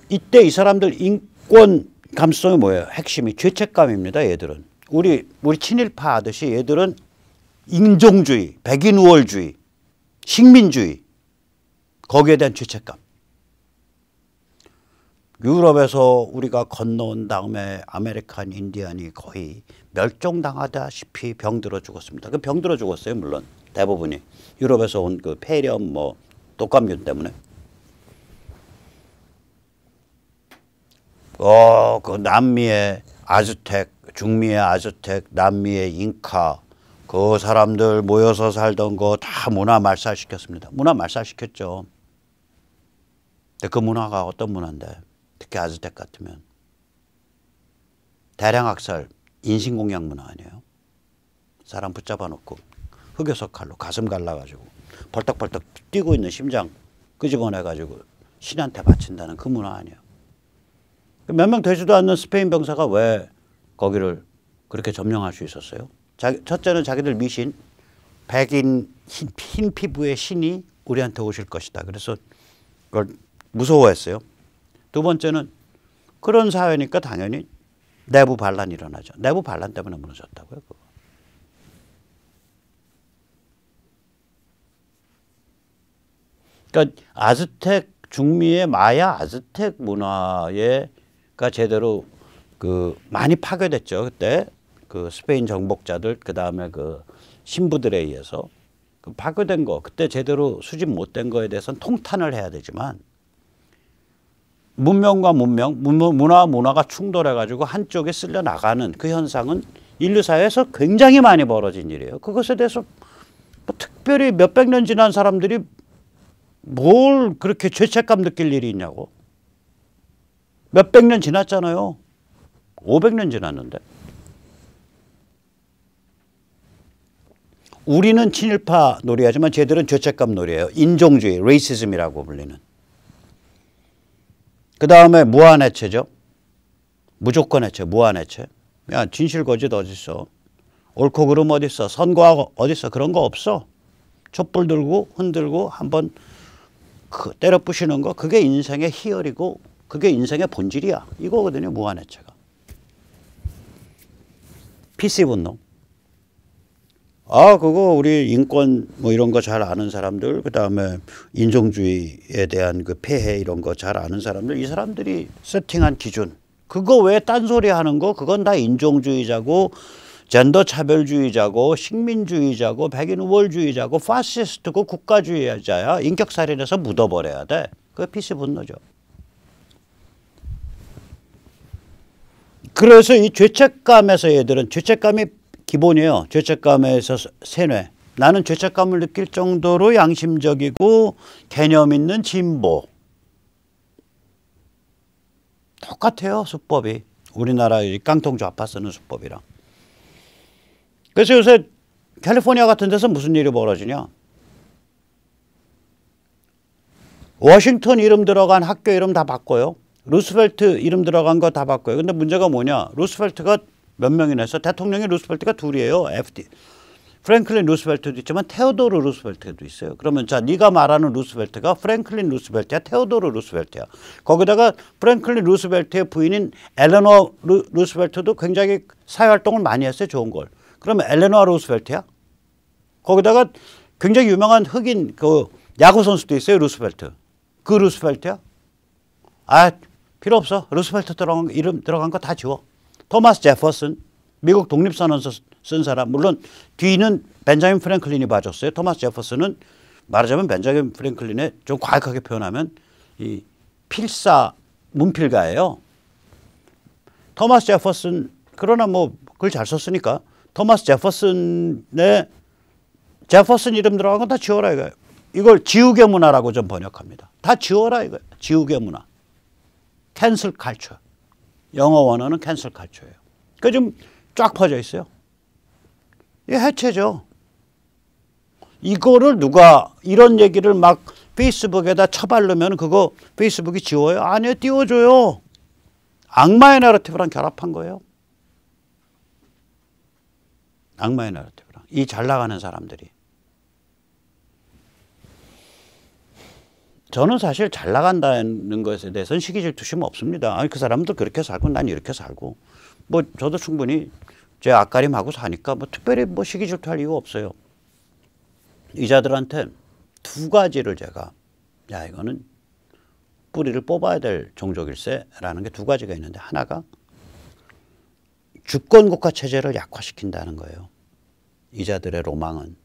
이때 이 사람들 인권 감수성이 뭐예요? 핵심이 죄책감입니다. 얘들은. 우리 친일파 하듯이 얘들은 인종주의, 백인 우월주의, 식민주의, 거기에 대한 죄책감. 유럽에서 우리가 건너온 다음에 아메리칸 인디안이 거의 멸종당하다시피 병들어 죽었습니다. 그 병들어 죽었어요. 물론 대부분이 유럽에서 온 그 폐렴 뭐 독감균 때문에. 그 남미의 아즈텍, 중미의 아즈텍, 남미의 잉카, 그 사람들 모여서 살던 거 다 문화 말살시켰습니다. 문화 말살시켰죠. 근데 그 문화가 어떤 문화인데? 특히 아즈텍 같으면 대량학살, 인신공양 문화 아니에요? 사람 붙잡아 놓고 흑요석 칼로 가슴 갈라가지고 벌떡벌떡 뛰고 있는 심장 끄집어내가지고 신한테 바친다는 그 문화 아니에요? 몇 명 되지도 않는 스페인 병사가 왜 거기를 그렇게 점령할 수 있었어요? 첫째는 자기들 미신, 백인 흰 피부의 신이 우리한테 오실 것이다. 그래서 그걸 무서워했어요. 두 번째는 그런 사회니까 당연히 내부 반란이 일어나죠. 내부 반란 때문에 무너졌다고요. 그거. 그러니까 아즈텍 중미의 마야 아즈텍 문화가 제대로 그 많이 파괴됐죠. 그때 그 스페인 정복자들 그 다음에 그 신부들에 의해서 그 파괴된 거 그때 제대로 수집 못된 거에 대해서는 통탄을 해야 되지만 문명과 문화가 충돌해가지고 한쪽에 쓸려 나가는 그 현상은 인류 사회에서 굉장히 많이 벌어진 일이에요. 그것에 대해서 뭐 특별히 몇백 년 지난 사람들이 뭘 그렇게 죄책감 느낄 일이 있냐고. 몇백 년 지났잖아요. 500년 지났는데. 우리는 친일파 놀이하지만 쟤들은 죄책감 놀이에요. 인종주의, 레이시즘이라고 불리는. 그 다음에 무한해체죠. 무조건 해체, 무한해체. 야, 진실 거짓 어딨어. 옳고 그름 어딨어. 선과 어딨어. 그런 거 없어. 촛불 들고 흔들고 한번 때려 부시는 거 그게 인생의 희열이고 그게 인생의 본질이야. 이거거든요. 무한해체가. PC 분노. 그거 우리 인권 뭐 이런 거 잘 아는 사람들, 그 다음에 인종주의에 대한 그 폐해 이런 거 잘 아는 사람들, 이 사람들이 세팅한 기준. 그거 왜 딴소리 하는 거? 그건 다 인종주의자고, 젠더 차별주의자고, 식민주의자고, 백인 우월주의자고, 파시스트고, 국가주의자야. 인격살인해서 묻어버려야 돼. 그게 PC 분노죠. 그래서 이 죄책감에서 얘들은 죄책감이 기본이에요. 죄책감에서 세뇌. 나는 죄책감을 느낄 정도로 양심적이고 개념 있는 진보. 똑같아요. 수법이. 우리나라 깡통 좌파 쓰는 수법이랑. 그래서 요새 캘리포니아 같은 데서 무슨 일이 벌어지냐. 워싱턴 이름 들어간 학교 이름 다 바꿔요. 루스벨트 이름 들어간 거 다 바꿔요. 근데 문제가 뭐냐. 루스벨트가 몇 명이나 있어? 대통령이 루스벨트가 둘이에요. 프랭클린 루스벨트도 있지만 테오도르 루스벨트도 있어요. 그러면 자, 네가 말하는 루스벨트가 프랭클린 루스벨트야, 테오도르 루스벨트야. 거기다가 프랭클린 루스벨트의 부인인 엘레노 루스벨트도 굉장히 사회활동을 많이 했어요. 좋은 걸. 그러면 엘레노 루스벨트야? 거기다가 굉장히 유명한 흑인 그 야구 선수도 있어요. 루스벨트. 그 루스벨트야? 필요 없어. 루스벨트 이름 들어간 거 다 지워. 토마스 제퍼슨, 미국 독립선언서 쓴 사람. 물론 뒤는 벤자민 프랭클린이 봐줬어요. 토마스 제퍼슨은 말하자면 벤자민 프랭클린의 좀 과격하게 표현하면 이 필사 문필가예요. 토마스 제퍼슨, 그러나 뭐 글 잘 썼으니까 토마스 제퍼슨의 제퍼슨 이름 들어간 건 다 지워라 이거예요. 이걸 지우개 문화라고 좀 번역합니다. 다 지워라 이거예요. 지우개 문화. 캔슬 칼처. 영어 원어는 캔슬 칼처예요. 그러니까 좀 쫙 퍼져 있어요. 이게 해체죠. 이거를 누가 이런 얘기를 막 페이스북에다 쳐바르면 그거 페이스북이 지워요? 아니요. 띄워줘요. 악마의 내러티브랑 결합한 거예요. 악마의 내러티브랑. 이 잘 나가는 사람들이. 저는 사실 잘 나간다는 것에 대해서는 시기 질투심 없습니다. 아니, 그 사람도 그렇게 살고 난 이렇게 살고 뭐 저도 충분히 제 앞가림하고 사니까 뭐 특별히 뭐 시기 질투할 이유가 없어요. 이자들한테 두 가지를 제가 야 이거는 뿌리를 뽑아야 될 종족일세라는 게 두 가지가 있는데 하나가 주권국가 체제를 약화시킨다는 거예요. 이자들의 로망은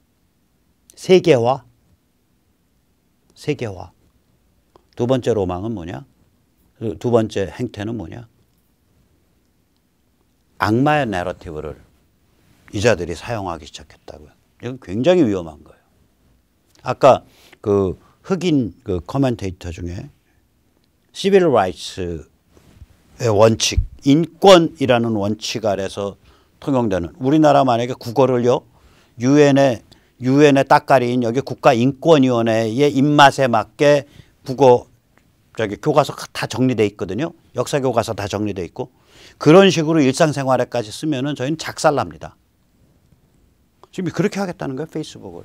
세계화. 두 번째 로망은 뭐냐? 두 번째 행태는 뭐냐? 악마의 내러티브를 이자들이 사용하기 시작했다고요. 이건 굉장히 위험한 거예요. 아까 그 흑인 그 커멘테이터 중에 시빌 라이츠의 원칙, 인권이라는 원칙 아래서 통용되는 우리나라 만약에 국어를요 유엔의 따까리인 여기 국가인권위원회의 입맛에 맞게 국어 교과서 다 정리돼 있거든요. 역사 교과서 다 정리돼 있고 그런 식으로 일상생활에까지 쓰면은 저희는 작살납니다. 지금 그렇게 하겠다는 거예요.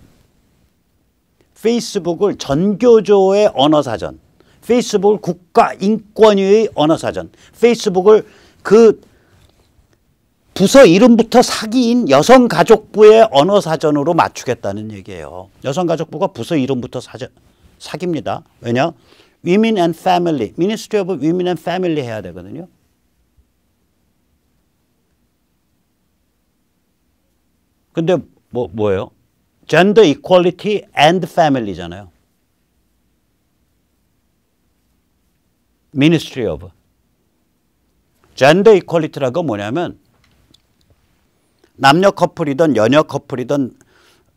페이스북을 전교조의 언어사전, 페이스북을 국가인권위의 언어사전, 페이스북을 그 부서 이름부터 사기인 여성가족부의 언어사전으로 맞추겠다는 얘기예요. 여성가족부가 부서 이름부터 사기입니다. 왜냐? Women and Family, Ministry of Women and Family 해야 되거든요. 근데 뭐예요? Gender Equality and Family잖아요. Ministry of. Gender Equality라고 뭐냐면 남녀 커플이든 여녀 커플이든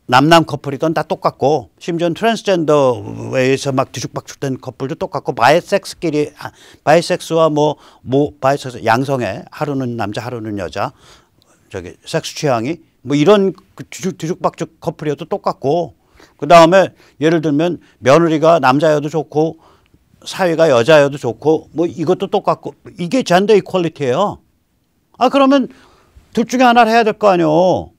남남 커플이든 다 똑같고 심지어는 트랜스젠더에서 막 뒤죽박죽된 커플도 똑같고 바이섹스와 바이섹스 양성애 하루는 남자 하루는 여자 저기 섹스 취향이 뭐 이런 뒤죽박죽 커플이어도 똑같고 그 다음에 예를 들면 며느리가 남자여도 좋고 사위가 여자여도 좋고 뭐 이것도 똑같고 이게 젠더 이퀄리티예요. 아 그러면 둘 중에 하나를 해야 될 거 아니에요.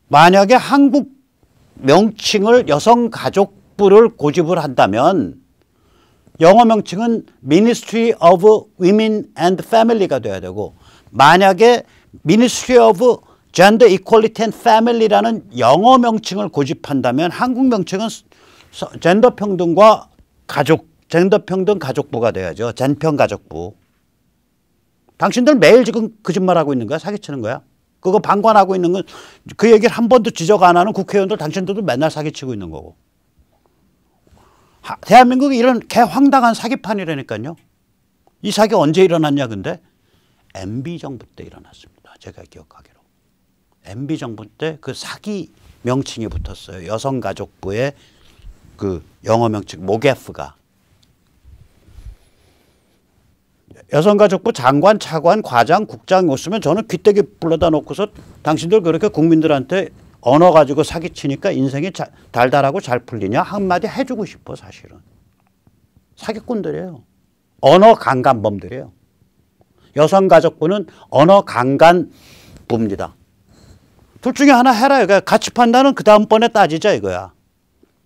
만약에 한국 명칭을 여성가족부를 고집을 한다면 영어 명칭은 Ministry of Women and Family가 돼야 되고 만약에 Ministry of Gender Equality and Family라는 영어 명칭을 고집한다면 한국 명칭은 젠더평등과 젠더평등 가족부가 돼야죠. 젠평가족부. 당신들 매일 지금 거짓말하고 있는 거야? 사기치는 거야? 그거 방관하고 있는 건 그 얘기를 한 번도 지적 안 하는 국회의원들 당신들도 맨날 사기치고 있는 거고. 대한민국이 이런 개황당한 사기판이라니까요. 이 사기 언제 일어났냐 근데? MB 정부 때 일어났습니다. 제가 기억하기로. MB 정부 때 그 사기 명칭이 붙었어요. 여성가족부의 그 영어 명칭 모게프가. 여성가족부 장관, 차관, 과장, 국장 없으면 저는 귀때기 불러다 놓고서 당신들 그렇게 국민들한테 언어 가지고 사기치니까 인생이 달달하고 잘 풀리냐 한마디 해주고 싶어 사실은. 사기꾼들이에요. 언어 강간범들이에요. 여성가족부는 언어 강간부입니다. 둘 중에 하나 해라 이거야. 가치 판단은 그 다음번에 따지자 이거야.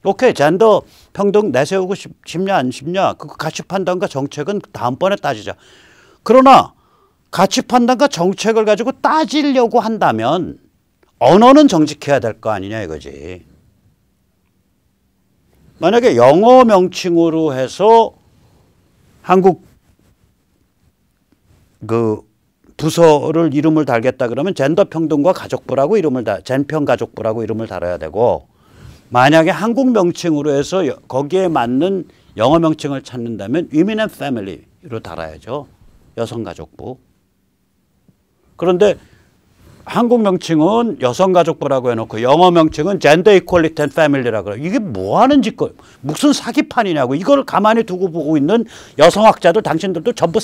오케이 젠더 평등 내세우고 싶냐 안 싶냐 그 가치 판단과 정책은 다음번에 따지자. 그러나 가치 판단과 정책을 가지고 따지려고 한다면 언어는 정직해야 될 거 아니냐 이거지. 만약에 영어 명칭으로 해서 한국 그 부서를 이름을 달겠다 그러면 젠더평등과 가족부라고 젠평가족부라고 이름을 달아야 되고 만약에 한국 명칭으로 해서 거기에 맞는 영어 명칭을 찾는다면 Women and Family로 달아야죠. 여성가족부. 그런데 한국 명칭은 여성가족부라고 해놓고 영어 명칭은 Gender Equality and Family라고 해요. 이게 뭐 하는 짓거 무슨 사기판이냐고. 이걸 가만히 두고 보고 있는 여성학자들 당신들도 전부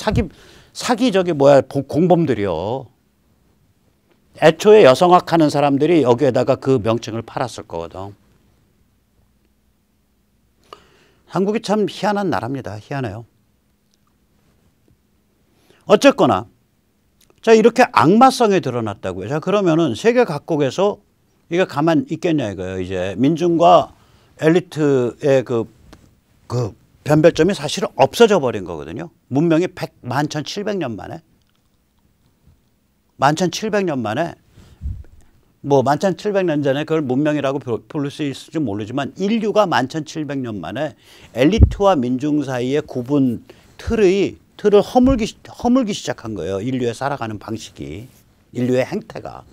공범들이요. 애초에 여성학 하는 사람들이 여기에다가 그 명칭을 팔았을 거거든. 한국이 참 희한한 나라입니다. 희한해요. 어쨌거나 자 이렇게 악마성이 드러났다고요. 자 그러면은 세계 각국에서 이게 가만 있겠냐 이거예요. 이제 민중과 엘리트의 그 그 변별점이 사실은 없어져 버린 거거든요. 문명이 11,700년 만에 11,700년 만에 뭐 11,700년 전에 그걸 문명이라고 부를 수 있을지 모르지만 인류가 11,700년 만에 엘리트와 민중 사이의 구분 틀을 허물기 시작한 거예요. 인류의 살아가는 방식이, 인류의 행태가.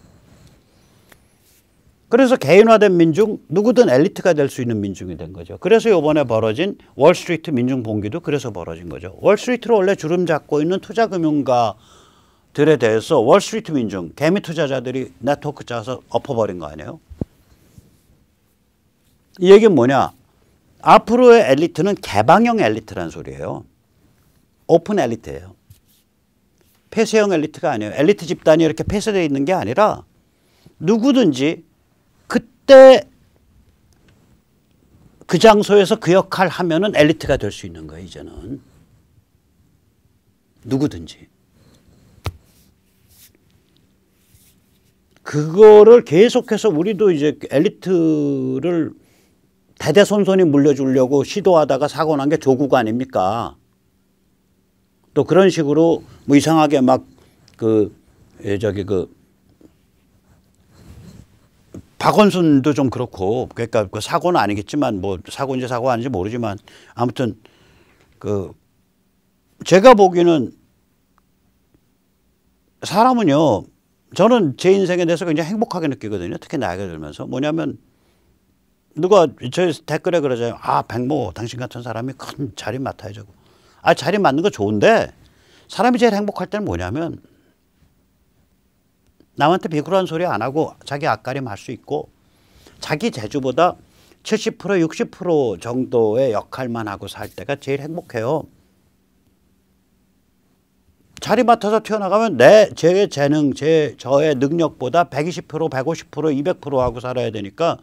그래서 개인화된 민중, 누구든 엘리트가 될 수 있는 민중이 된 거죠. 그래서 이번에 벌어진 월스트리트 민중 봉기도 그래서 벌어진 거죠. 월스트리트로 원래 주름 잡고 있는 투자금융가들에 대해서 월스트리트 민중, 개미 투자자들이 네트워크 짜서 엎어버린 거 아니에요? 이 얘기는 뭐냐? 앞으로의 엘리트는 개방형 엘리트란 소리예요. 오픈 엘리트예요. 폐쇄형 엘리트가 아니에요. 엘리트 집단이 이렇게 폐쇄되어 있는 게 아니라 누구든지 그때 그 장소에서 그 역할 하면은 엘리트가 될 수 있는 거예요. 이제는 누구든지. 그거를 계속해서 우리도 이제 엘리트를 대대손손이 물려주려고 시도하다가 사고 난 게 조국 아닙니까? 또 그런 식으로 뭐 이상하게 막 박원순도 좀 그렇고, 그러니까 그 사고는 아니겠지만 뭐 사고인지 사고 아닌지 모르지만 아무튼 제가 보기에는 사람은요, 저는 제 인생에 대해서 굉장히 행복하게 느끼거든요. 특히 나이가 들면서. 뭐냐면 누가 저 댓글에 그러잖아요. 아, 백모 당신 같은 사람이 큰 자리 맡아야죠. 아, 자리 맡는 거 좋은데 사람이 제일 행복할 때는 뭐냐면 남한테 비굴한 소리 안 하고 자기 앞가림 할 수 있고 자기 재주보다 70% 60% 정도의 역할만 하고 살 때가 제일 행복해요. 자리 맡아서 튀어나가면 제 재능, 저의 능력보다 120%, 150%, 200% 하고 살아야 되니까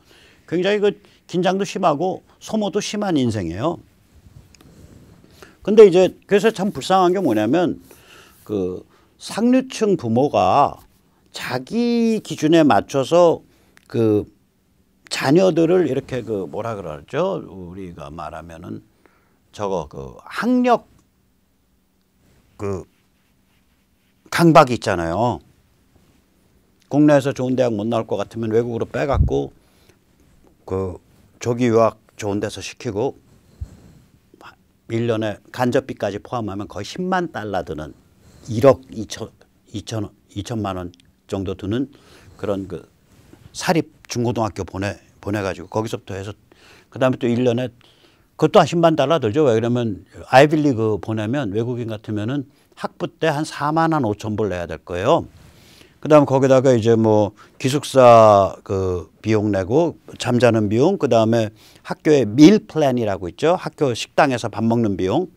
굉장히 긴장도 심하고 소모도 심한 인생이에요. 근데 이제 그래서 참 불쌍한 게 뭐냐면 상류층 부모가 자기 기준에 맞춰서 자녀들을 이렇게 뭐라 그러죠? 우리가 말하면은 학력 강박이 있잖아요. 국내에서 좋은 대학 못 나올 것 같으면 외국으로 빼갖고 조기 유학 좋은 데서 시키고 1년에 간접비까지 포함하면 거의 10만 달러 드는 1억 2천만 원 정도 드는 그런 사립 중고등학교 보내가지고 거기서부터 해서 그다음에 또 1년에 그것도 한 10만 달러 들죠. 왜 그러면 아이빌리그 보내면 외국인 같으면은 학부 때 한 4만 한 5천 불 내야 될 거예요. 그다음에 거기다가 이제 뭐 기숙사 비용 내고 잠자는 비용, 그다음에 학교에 밀 플랜이라고 있죠. 학교 식당에서 밥 먹는 비용.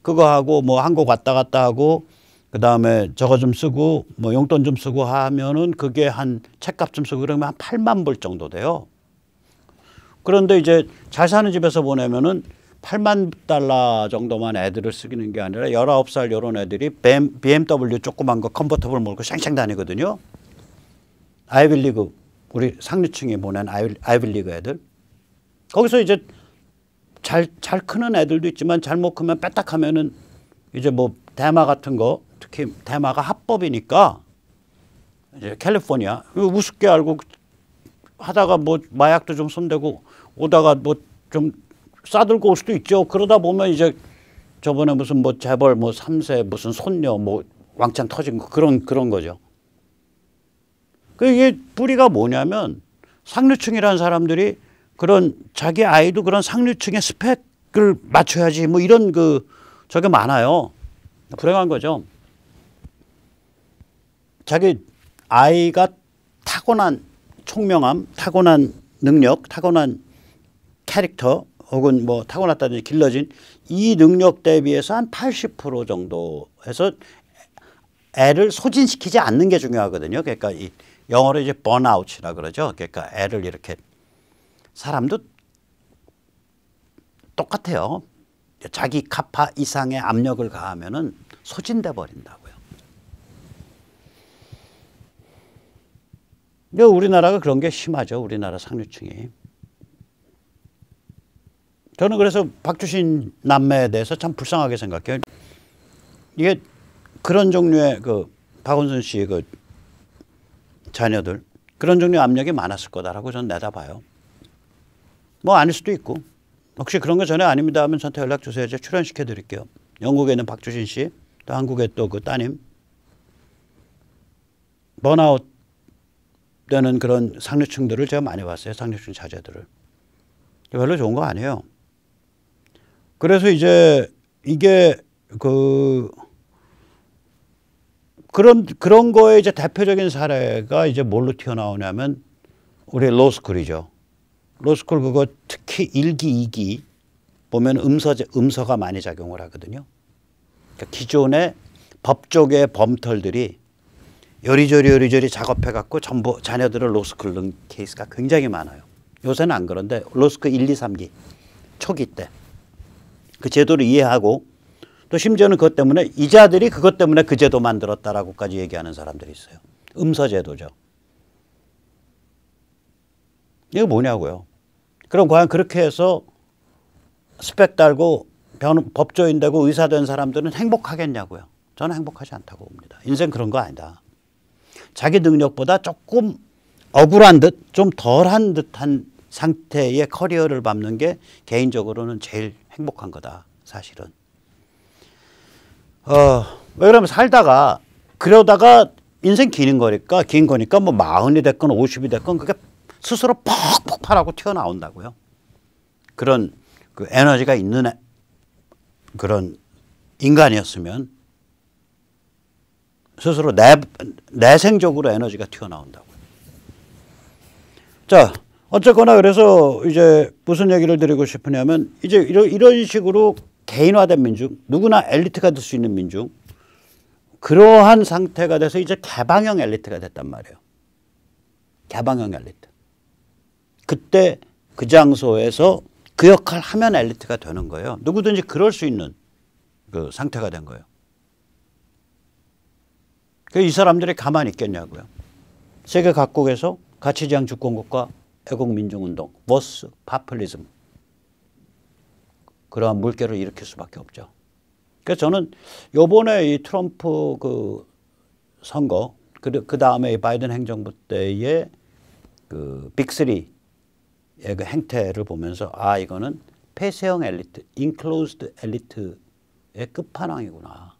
그거 하고 뭐 한국 왔다 갔다 하고 그다음에 저거 좀 쓰고 뭐 용돈 좀 쓰고 하면은 그게 한 책값 좀 쓰고 그러면 한 8만 불 정도 돼요. 그런데 이제 잘 사는 집에서 보내면은 8만 달러 정도만 애들을 쓰기는 게 아니라 19살 이런 애들이 BMW 조그만 거 컨버터블 몰고 쌩쌩 다니거든요. 아이빌리그, 우리 상류층이 보낸 아이빌리그 애들. 거기서 이제 잘 크는 애들도 있지만 잘못 크면 빼딱하면은 이제 뭐 대마 같은 거, 특히 대마가 합법이니까 이제 캘리포니아 우습게 알고 하다가 뭐 마약도 좀 손대고 오다가 뭐 좀 싸들고 올 수도 있죠. 그러다 보면 이제 저번에 무슨 뭐 재벌 뭐 3세 무슨 손녀 뭐 왕창 터진 거 그런 거죠. 이게 뿌리가 뭐냐면 상류층이라는 사람들이 그런 자기 아이도 그런 상류층의 스펙을 맞춰야지 뭐 이런 저게 많아요. 불행한 거죠. 자기 아이가 타고난 총명함, 타고난 능력, 타고난 캐릭터 혹은 뭐 타고났다든지 길러진 이 능력 대비해서 한 80% 정도 해서 애를 소진시키지 않는 게 중요하거든요. 그러니까 이 영어로 이제 번아웃이라 그러죠. 그러니까 애를 이렇게 사람도 똑같아요. 자기 카파 이상의 압력을 가하면은 소진돼 버린다고요. 우리나라가 그런 게 심하죠. 우리나라 상류층이. 저는 그래서 박주신 남매에 대해서 참 불쌍하게 생각해요. 이게 그런 종류의 그 박원순 씨 그 자녀들 그런 종류의 압력이 많았을 거다라고 저는 내다봐요. 뭐 아닐 수도 있고 혹시 그런 거 전혀 아닙니다 하면 저한테 연락 주세요. 제가 출연시켜 드릴게요. 영국에 있는 박주신 씨, 또 한국에 또 그 따님 번아웃 되는 그런 상류층들을 제가 많이 봤어요. 상류층 자제들을. 별로 좋은 거 아니에요. 그래서 이제 이게 그런 거에 이제 대표적인 사례가 이제 뭘로 튀어나오냐면 우리 로스쿨이죠. 로스쿨 그거 특히 1기, 2기 보면 음서가 많이 작용을 하거든요. 그러니까 기존의 법조계의 범털들이 요리조리 작업해 갖고 전부 자녀들을 로스쿨 넣은 케이스가 굉장히 많아요. 요새는 안 그런데 로스쿨 1, 2, 3기 초기 때 그 제도를 이해하고 또 심지어는 그것 때문에 이자들이 그것 때문에 그 제도 만들었다라고까지 얘기하는 사람들이 있어요. 음서제도죠. 이게 뭐냐고요. 그럼 과연 그렇게 해서 스펙 달고 법조인 되고 의사 된 사람들은 행복하겠냐고요. 저는 행복하지 않다고 봅니다. 인생 그런 거 아니다. 자기 능력보다 조금 억울한 듯 좀 덜한 듯한 상태의 커리어를 밟는 게 개인적으로는 제일 행복한 거다. 사실은. 왜 그러면 살다가 그러다가 인생 긴 거니까 뭐 40이 됐건 50이 됐건 그게 스스로 폭발하고 튀어나온다고요. 그런 그 에너지가 있는 그런 인간이었으면 스스로 내생적으로 에너지가 튀어나온다고요. 자, 어쨌거나 그래서 이제 무슨 얘기를 드리고 싶으냐면 이제 이런 식으로 개인화된 민중, 누구나 엘리트가 될 수 있는 민중, 그러한 상태가 돼서 이제 개방형 엘리트가 됐단 말이에요. 개방형 엘리트. 그때 그 장소에서 그 역할 하면 엘리트가 되는 거예요. 누구든지 그럴 수 있는 그 상태가 된 거예요. 이 사람들이 가만히 있겠냐고요. 세계 각국에서 가치지향 주권국가 애국민중운동, vs 파퓰리즘 그러한 물결을 일으킬 수밖에 없죠. 그래서 저는 요번에 이 트럼프 그 선거 그 다음에 이 바이든 행정부 때의 그 빅3의 그 행태를 보면서 아 이거는 폐쇄형 엘리트, 인클로즈드 엘리트의 끝판왕이구나.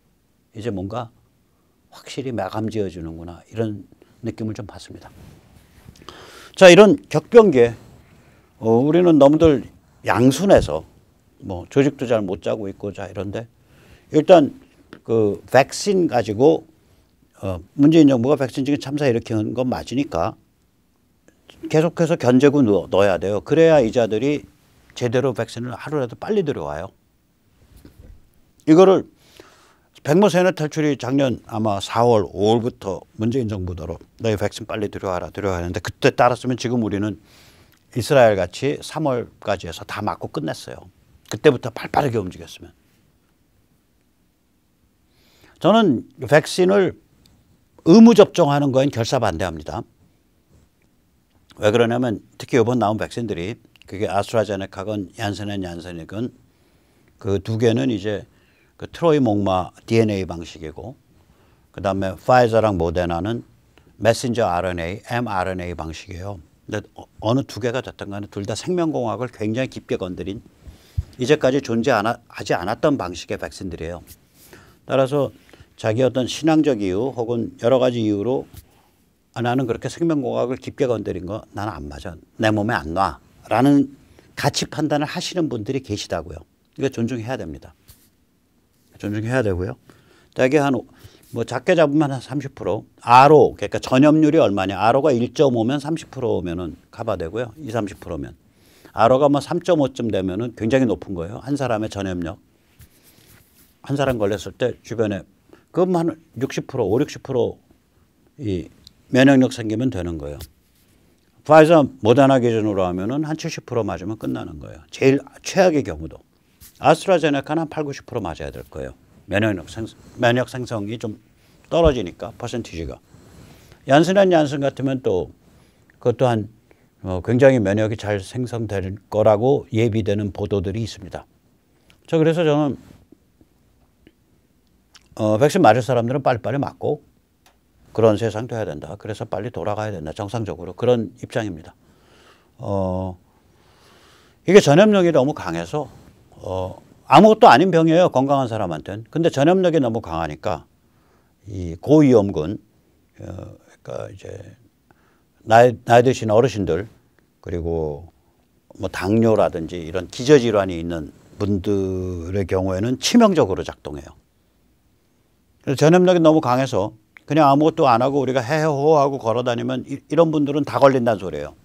이제 뭔가 확실히 마감 지어주는구나. 이런 느낌을 좀 받습니다. 자, 이런 격변기에 우리는 너무들 양순해서 뭐 조직도 잘 못 짜고 있고 자 이런데 일단 그 백신 가지고 문재인 정부가 백신 지금 참사 일으킨 건 맞으니까 계속해서 견제구 넣어야 돼요. 그래야 이자들이 제대로 백신을 하루라도 빨리 들어와요. 이거를 백무세네 탈출이 작년 아마 4월, 5월부터 문재인 정부대로 너희 백신 빨리 들여와라 하는데 그때 따랐으면 지금 우리는 이스라엘 같이 3월까지 해서 다 맞고 끝냈어요. 그때부터 발빠르게 움직였으면. 저는 백신을 의무 접종하는 거엔 결사 반대합니다. 왜 그러냐면 특히 이번 나온 백신들이 그게 아스트라제네카건 얀센이건 그 두 개는 이제 그 트로이 목마 DNA 방식이고 그다음에 파이저랑 모데나는 메신저 RNA, mRNA 방식이에요. 근데 어느 두 개가 됐든 간에 둘 다 생명공학을 굉장히 깊게 건드린 이제까지 존재하지 않았던 방식의 백신들이에요. 따라서 자기 어떤 신앙적 이유 혹은 여러 가지 이유로 나는 그렇게 생명공학을 깊게 건드린 거 나는 안 맞아. 내 몸에 안 놔. 라는 가치 판단을 하시는 분들이 계시다고요. 이거 존중해야 됩니다. 존중해야 되고요. 대개 뭐 작게 잡으면 한 30%. RO, 그러니까 전염률이 얼마냐. RO가 1.5면 30%면은 커버되고요. 20-30%면. RO가 뭐 3.5쯤 되면은 굉장히 높은 거예요. 한 사람의 전염력. 한 사람 걸렸을 때 주변에 그럼 한 60%, 50-60% 이 면역력 생기면 되는 거예요. 파이저 모더나 기준으로 하면은 한 70% 맞으면 끝나는 거예요. 제일 최악의 경우도. 아스트라제네카는 한 80-90% 맞아야 될 거예요. 면역 생성이 좀 떨어지니까 퍼센티지가. 얀슨 같으면 또 그것도 한 굉장히 면역이 잘 생성될 거라고 예비되는 보도들이 있습니다. 그래서 저는 백신 맞을 사람들은 빨리빨리 맞고 그런 세상 돼야 된다. 그래서 빨리 돌아가야 된다. 정상적으로 그런 입장입니다. 이게 전염력이 너무 강해서 아무것도 아닌 병이에요. 건강한 사람한테는. 근데 전염력이 너무 강하니까 이 고위험군 그러니까 이제 나이 드신 어르신들 그리고 뭐 당뇨라든지 이런 기저질환이 있는 분들의 경우에는 치명적으로 작동해요. 그래서 전염력이 너무 강해서 그냥 아무것도 안 하고 우리가 해호하고 걸어다니면 이런 분들은 다 걸린다는 소리예요.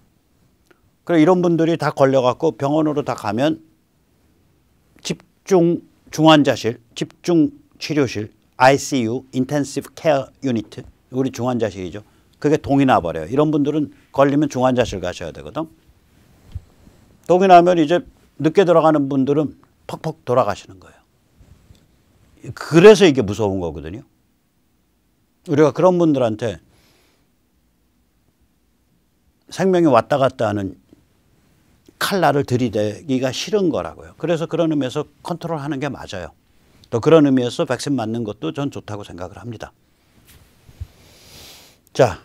그리고 이런 분들이 다 걸려갖고 병원으로 다 가면 집중 중환자실, 집중 치료실, ICU, Intensive Care Unit, 우리 중환자실이죠. 그게 동이 나버려요. 이런 분들은 걸리면 중환자실 가셔야 되거든. 동이 나면 이제 늦게 들어가는 분들은 퍽퍽 돌아가시는 거예요. 그래서 이게 무서운 거거든요. 우리가 그런 분들한테 생명이 왔다 갔다 하는 칼날을 들이대기가 싫은 거라고요. 그래서 그런 의미에서 컨트롤하는 게 맞아요. 또 그런 의미에서 백신 맞는 것도 전 좋다고 생각을 합니다. 자,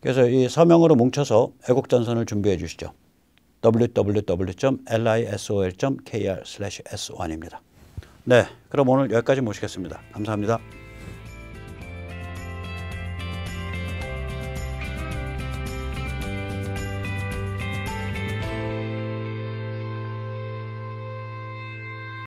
그래서 이 서명으로 뭉쳐서 애국전선을 준비해 주시죠. www.lisol.kr/s1입니다. 네, 그럼 오늘 여기까지 모시겠습니다. 감사합니다.